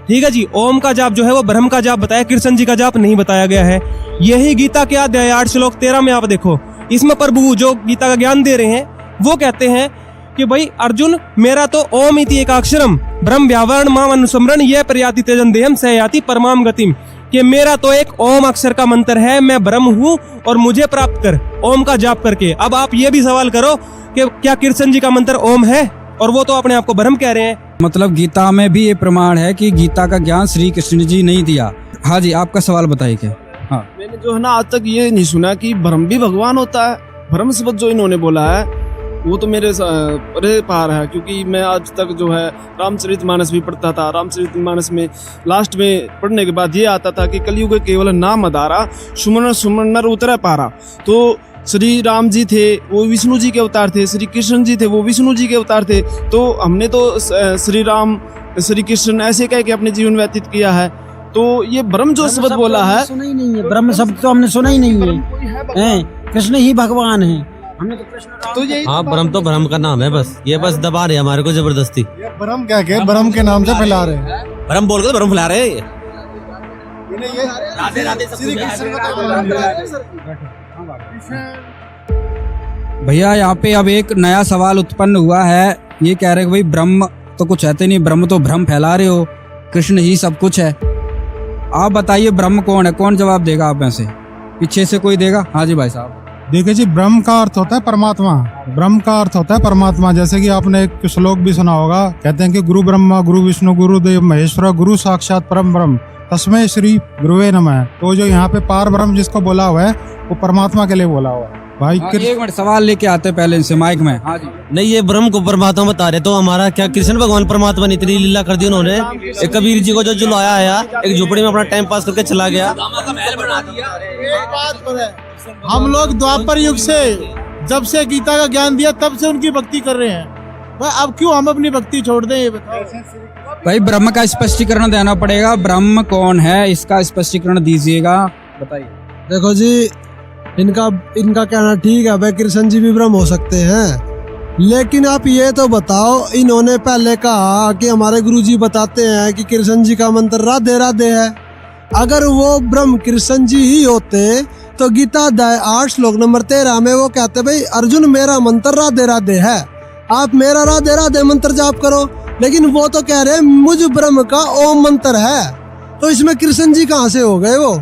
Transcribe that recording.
ठीक है जी। ओम का जाप जो है वो ब्रह्म का जाप बताया, कृष्ण जी का जाप नहीं बताया गया है। यही गीता के अध्याय 8 श्लोक 13 में आप देखो, इसमें प्रभु जो गीता का ज्ञान दे रहे हैं वो कहते हैं कि भाई अर्जुन, मेरा तो ओम इति एकाक्षरम ब्रह्म व्यावरण माम अनुस्मरण ये प्रयाति तेजन देहम स याति परमाम गतिम, कि मेरा तो एक ओम अक्षर का मंत्र है, मैं ब्रह्म हूँ और मुझे प्राप्त कर ओम का जाप करके। अब आप ये भी सवाल करो कि क्या कृष्ण जी का मंत्र ओम है, और वो तो अपने आप को ब्रह्म कह रहे हैं। मतलब गीता में भी ये प्रमाण है कि गीता का ज्ञान श्री कृष्ण जी नहीं दिया। हाँ जी, आपका सवाल बताइए क्या? हाँ, मैंने जो है ना आज तक ये नहीं सुना कि ब्रह्म भी भगवान होता है। ब्रह्म शब्द जो इन्होंने बोला है वो तो मेरे परे पार है, क्योंकि मैं आज तक जो है रामचरितमानस भी पढ़ता था। रामचरितमानस में लास्ट में पढ़ने के बाद ये आता था कि कलयुग केवल नाम आधारा, सुमन सुमन उतरा पारा। तो श्री राम जी थे वो विष्णु जी के अवतार थे, श्री कृष्ण जी थे वो विष्णु जी के अवतार थे। तो हमने तो श्री राम श्री कृष्ण ऐसे कह के अपने जीवन व्यतीत किया है। तो ये ब्रह्म जो शब्द बोला है, सुना ही नहीं है। ब्रह्म शब्द तो हमने सुना ही नहीं है। कृष्ण ही भगवान है, हमने तो कृष्ण तो ये हाँ, ब्रह्म तो ब्रह्म का नाम है, बस ये बस दबा रहे हमारे को जबरदस्ती। ब्रह्म क्या के ब्रह्म के नाम से फैला रहे हैं। ब्रह्म बोल के ब्रह्म फैला रहे हैं। राधे राधे श्री कृष्ण भैया यहाँ पे अब एक नया सवाल उत्पन्न हुआ है। ये कह रहे हैं कि भाई ब्रह्म तो कुछ कहते नहीं, ब्रह्म तो भ्रम फैला रहे हो, कृष्ण ही सब कुछ है। आप बताइए ब्रह्म कौन है? कौन जवाब देगा आप में से? पीछे से कोई देगा? हाँ जी भाई साहब। देखिए जी, ब्रह्म का अर्थ होता है परमात्मा। ब्रह्म का अर्थ होता है परमात्मा। जैसे कि आपने एक श्लोक भी सुना होगा, कहते हैं कि गुरु ब्रह्मा गुरु विष्णु गुरु देव महेश्वर गुरु साक्षात परम ब्रह्म तस्मै श्री गुरुवे नमः। तो जो यहाँ पे पार ब्रह्म जिसको बोला हुआ है वो परमात्मा के लिए बोला हुआ है भाई। एक मिनट सवाल लेके आते पहले इनसे माइक में। हाँ जी। नहीं, ये ब्रह्म को परमात्मा बता रहे, तो हमारा क्या कृष्ण भगवान परमात्मा ने इतनी लीला कर दी उन्होंने? एक कबीर जी को जो जुलाया है, एक झोपड़ी में अपना टाइम पास करके चला गया। एक बात पर है, हम लोग द्वापर युग से जब से गीता का ज्ञान दिया तब से उनकी भक्ति कर रहे हैं भाई। अब क्यों हम अपनी भक्ति छोड़ दें, ये बताओ भाई। ब्रह्म का स्पष्टीकरण देना पड़ेगा। ब्रह्म कौन है इसका स्पष्टीकरण दीजिएगा, बताइए। देखो जी, इनका कहना ठीक है भाई, कृष्ण जी भी ब्रह्म हो सकते हैं, लेकिन आप ये तो बताओ, इन्होंने पहले कहा कि हमारे गुरुजी बताते हैं कि कृष्ण जी का मंत्र राधे राधे है। अगर वो ब्रह्म कृष्ण जी ही होते तो गीता अध्याय 8 श्लोक नंबर 13 में वो कहते भाई अर्जुन मेरा मंत्र राधे राधे है, आप मेरा राधे राधे मंत्र जाप करो। लेकिन वो तो कह रहे हैं मुझ ब्रह्म का ओम मंत्र है, तो इसमें कृष्ण जी कहाँ से हो गए वो?